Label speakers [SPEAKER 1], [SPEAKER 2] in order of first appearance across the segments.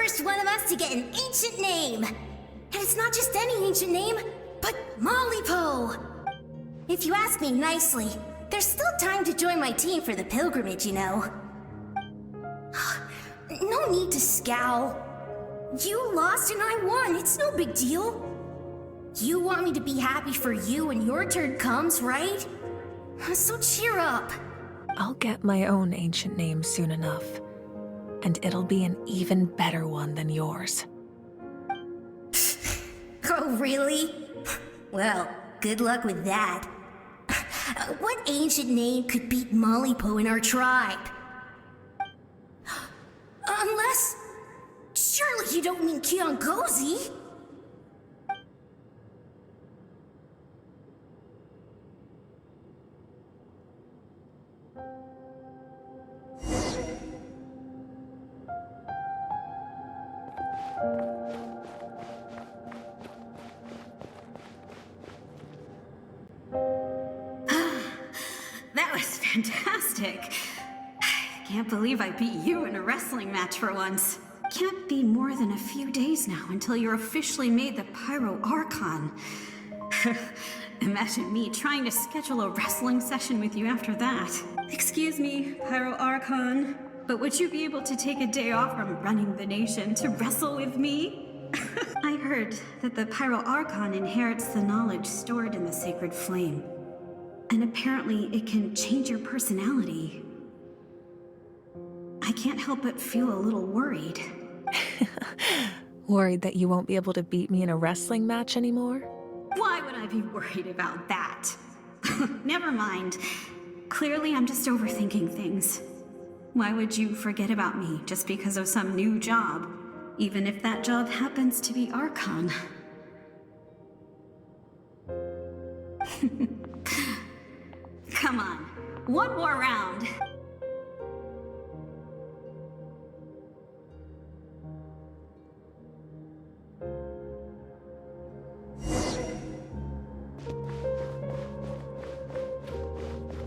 [SPEAKER 1] first one of us to get an ancient name. And it's not just any ancient name, but Malipo. If you ask me nicely, there's still time to join my team for the pilgrimage, you know. No need to scowl. You lost and I won, it's no big deal. You want me to be happy for you when your turn comes, right? So cheer up.
[SPEAKER 2] I'll get my own ancient name soon enough, and it'll be an even better one than yours.
[SPEAKER 1] Oh, really? Well, good luck with that. What ancient name could beat Malipo in our tribe? Unless... surely you don't mean Kiangozi?
[SPEAKER 3] That was fantastic. Can't believe I beat you in a wrestling match for once. Can't be more than a few days now until you're officially made the Pyro Archon. Imagine me trying to schedule a wrestling session with you after that. Excuse me, Pyro Archon, but would you be able to take a day off from running the nation to wrestle with me? I heard that the Pyro Archon inherits the knowledge stored in the sacred flame. And apparently it can change your personality. I can't help but feel a little worried.
[SPEAKER 2] Worried that you won't be able to beat me in a wrestling match anymore?
[SPEAKER 3] Why would I be worried about that? Never mind. Clearly I'm just overthinking things. Why would you forget about me just because of some new job? Even if that job happens to be Archon. Come on, one more round.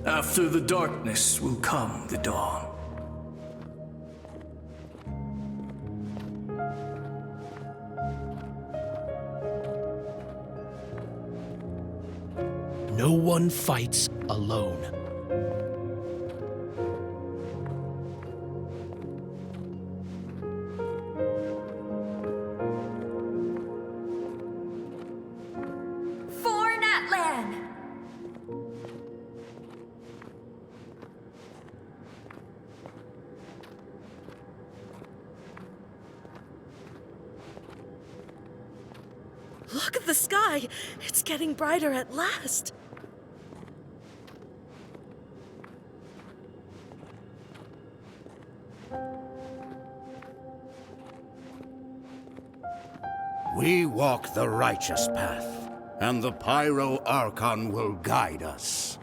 [SPEAKER 4] After the darkness will come the dawn.
[SPEAKER 5] No one fights alone.
[SPEAKER 1] For Natlan!
[SPEAKER 6] Look at the sky! It's getting brighter at last!
[SPEAKER 7] We walk the righteous path, and the Pyro Archon will guide us.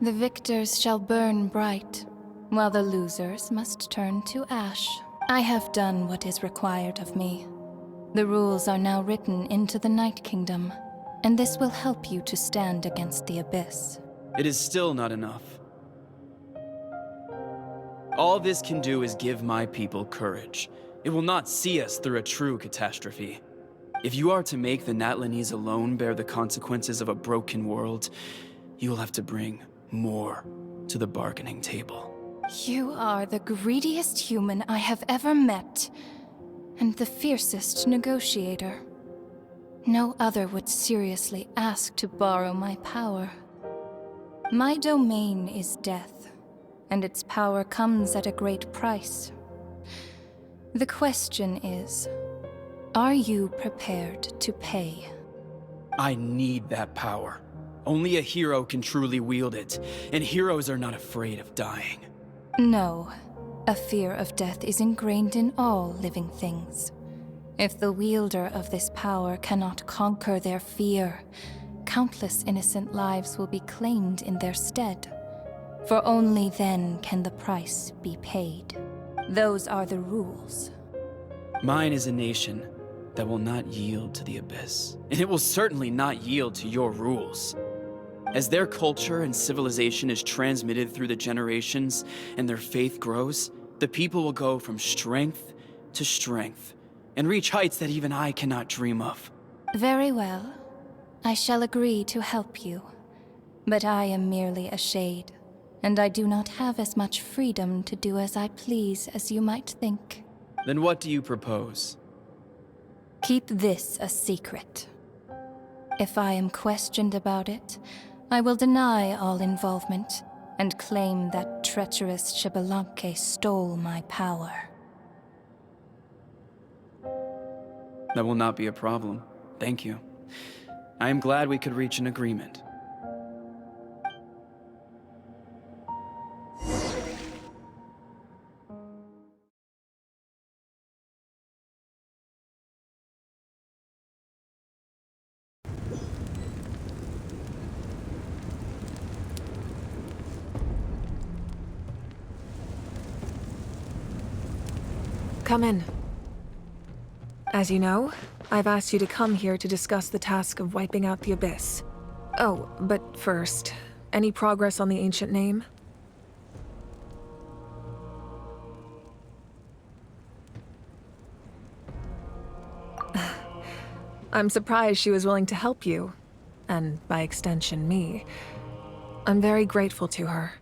[SPEAKER 8] The victors shall burn bright, while the losers must turn to ash. I have done what is required of me. The rules are now written into the Night Kingdom, and this will help you to stand against the Abyss.
[SPEAKER 9] It is still not enough. All this can do is give my people courage. It will not see us through a true catastrophe. If you are to make the Natlanese alone bear the consequences of a broken world, you will have to bring more to the bargaining table.
[SPEAKER 8] You are the greediest human I have ever met, and the fiercest negotiator. No other would seriously ask to borrow my power. My domain is death, and its power comes at a great price. The question is, are you prepared to pay?
[SPEAKER 9] I need that power. Only a hero can truly wield it, and heroes are not afraid of dying.
[SPEAKER 8] No, a fear of death is ingrained in all living things. If the wielder of this power cannot conquer their fear, countless innocent lives will be claimed in their stead. For only then can the price be paid. Those are the rules.
[SPEAKER 9] Mine is a nation, that will not yield to the Abyss. And it will certainly not yield to your rules. As their culture and civilization is transmitted through the generations and their faith grows, the people will go from strength to strength and reach heights that even I cannot dream of.
[SPEAKER 8] Very well. I shall agree to help you. But I am merely a shade, and I do not have as much freedom to do as I please as you might think.
[SPEAKER 9] Then what do you propose?
[SPEAKER 8] Keep this a secret. If I am questioned about it, I will deny all involvement and claim that treacherous Xbalanque stole my power.
[SPEAKER 9] That will not be a problem. Thank you. I am glad we could reach an agreement.
[SPEAKER 2] Come in. As you know, I've asked you to come here to discuss the task of wiping out the Abyss. Oh, but first, any progress on the ancient name? I'm surprised she was willing to help you, and by extension, me. I'm very grateful to her.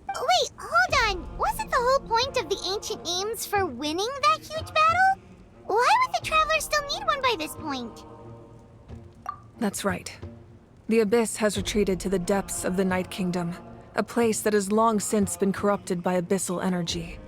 [SPEAKER 10] Wait, hold on. Wasn't the whole point of the ancient names for winning that huge battle? Why would the Travelers still need one by this point?
[SPEAKER 2] That's right. The Abyss has retreated to the depths of the Night Kingdom, a place that has long since been corrupted by abyssal energy.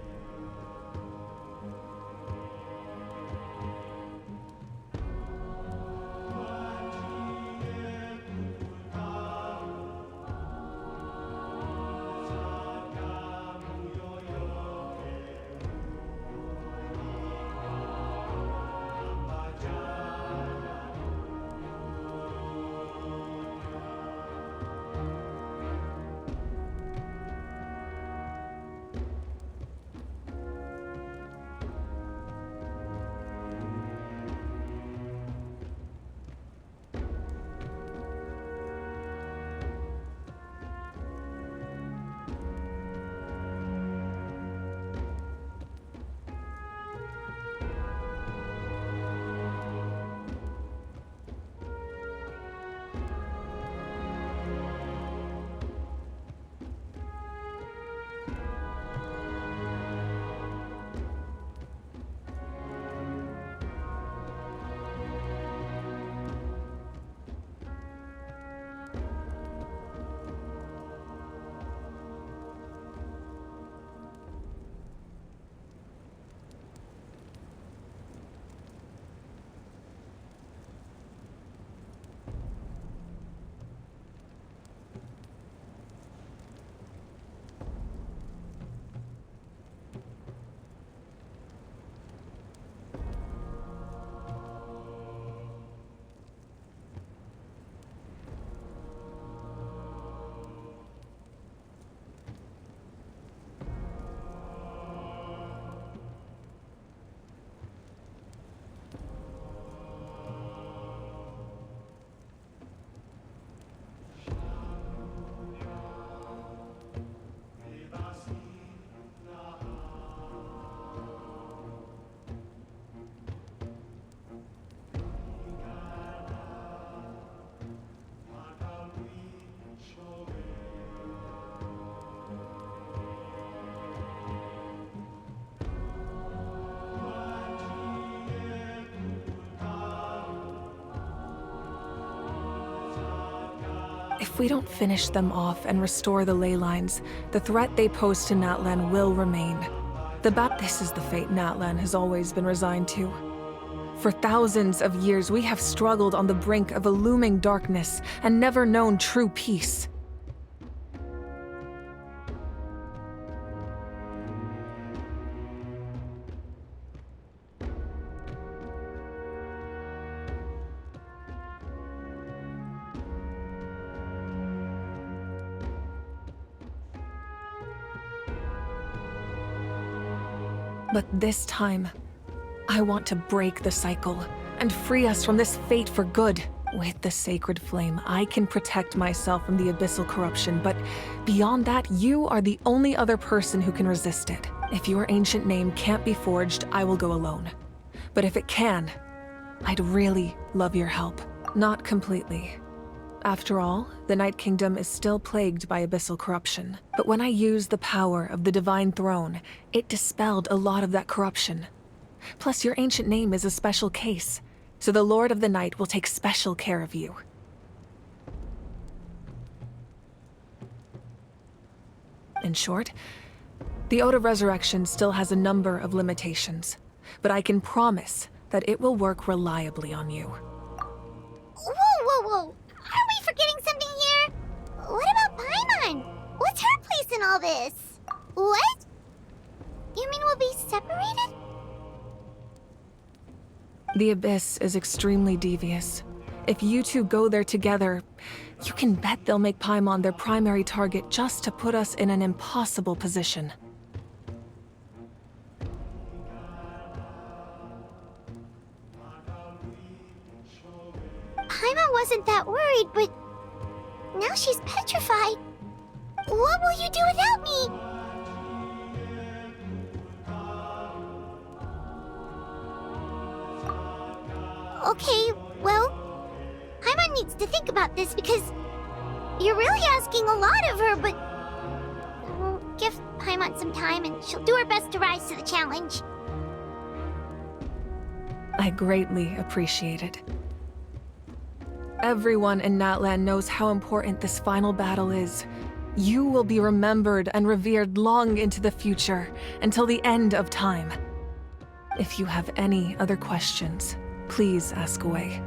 [SPEAKER 2] If we don't finish them off and restore the ley lines, the threat they pose to Natlan will remain. This is the fate Natlan has always been resigned to. For thousands of years, we have struggled on the brink of a looming darkness and never known true peace. But this time, I want to break the cycle and free us from this fate for good. With the sacred flame, I can protect myself from the abyssal corruption, but beyond that, you are the only other person who can resist it. If your ancient name can't be forged, I will go alone. But if it can, I'd really love your help. Not completely. After all, the Night Kingdom is still plagued by abyssal corruption. But when I used the power of the Divine Throne, it dispelled a lot of that corruption. Plus, your ancient name is a special case, so the Lord of the Night will take special care of you. In short, the Ode of Resurrection still has a number of limitations, but I can promise that it will work reliably on you.
[SPEAKER 10] Whoa! Are we forgetting something here? What about Paimon? What's her place in all this? What? You mean we'll be separated?
[SPEAKER 2] The Abyss is extremely devious. If you two go there together, you can bet they'll make Paimon their primary target just to put us in an impossible position.
[SPEAKER 10] Paimon wasn't that worried, but now she's petrified. What will you do without me? Okay, well, Paimon needs to think about this because you're really asking a lot of her, but we'll give Paimon some time and she'll do her best to rise to the challenge.
[SPEAKER 2] I greatly appreciate it. Everyone in Natlan knows how important this final battle is. You will be remembered and revered long into the future, until the end of time. If you have any other questions, please ask away.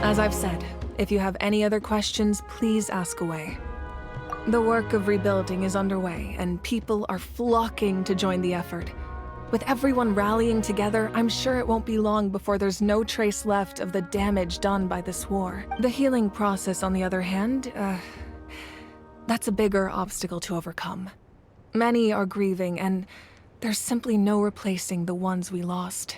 [SPEAKER 2] As I've said, if you have any other questions, please ask away. The work of rebuilding is underway, and people are flocking to join the effort. With everyone rallying together, I'm sure it won't be long before there's no trace left of the damage done by this war. The healing process, on the other hand, that's a bigger obstacle to overcome. Many are grieving, and there's simply no replacing the ones we lost.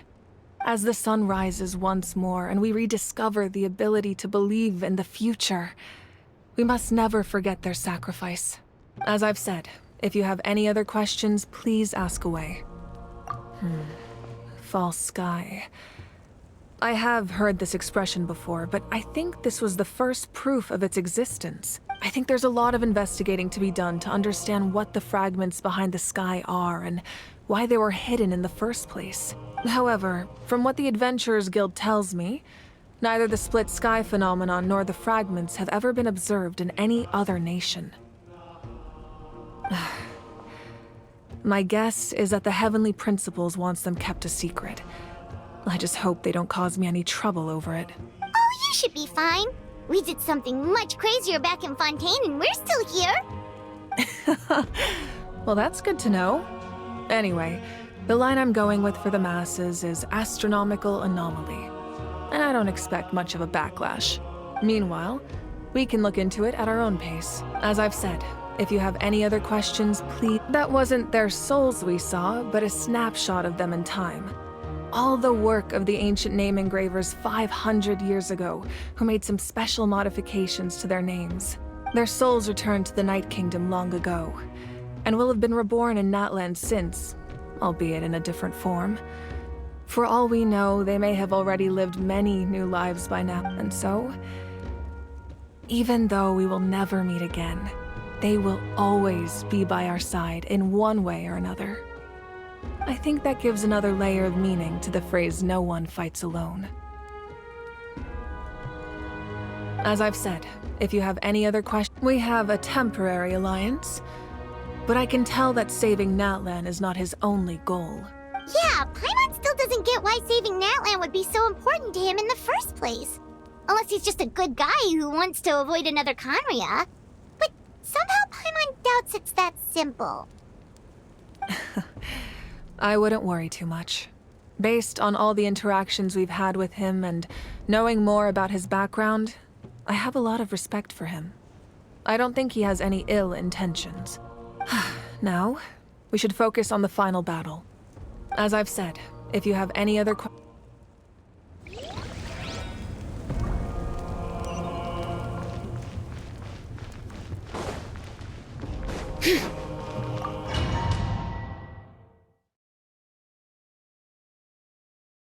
[SPEAKER 2] As the sun rises once more and we rediscover the ability to believe in the future, we must never forget their sacrifice. As I've said, if you have any other questions, please ask away. False sky. I have heard this expression before, but I think this was the first proof of its existence. I think there's a lot of investigating to be done to understand what the fragments behind the sky are and why they were hidden in the first place. However, from what the Adventurers Guild tells me, neither the split sky phenomenon nor the fragments have ever been observed in any other nation. My guess is that the Heavenly Principles wants them kept a secret. I just hope they don't cause me any trouble over it.
[SPEAKER 10] Oh, you should be fine. We did something much crazier back in Fontaine and we're still here.
[SPEAKER 2] Well, that's good to know. Anyway, the line I'm going with for the masses is astronomical anomaly. And I don't expect much of a backlash. Meanwhile, we can look into it at our own pace. As I've said, if you have any other questions, please— That wasn't their souls we saw, but a snapshot of them in time. All the work of the ancient name engravers 500 years ago, who made some special modifications to their names. Their souls returned to the Night Kingdom long ago, and will have been reborn in Natlan since, albeit in a different form. For all we know, they may have already lived many new lives by now, and so, even though we will never meet again, they will always be by our side in one way or another. I think that gives another layer of meaning to the phrase, "no one fights alone." As I've said, if you have any other questions— We have a temporary alliance, but I can tell that saving Natlan is not his only goal.
[SPEAKER 10] Yeah, Paimon still doesn't get why saving Natlan would be so important to him in the first place. Unless he's just a good guy who wants to avoid another Khaenri'ah. But somehow Paimon doubts it's that simple.
[SPEAKER 2] I wouldn't worry too much. Based on all the interactions we've had with him and knowing more about his background, I have a lot of respect for him. I don't think he has any ill intentions. Now, we should focus on the final battle. As I've said, if you have any other questions...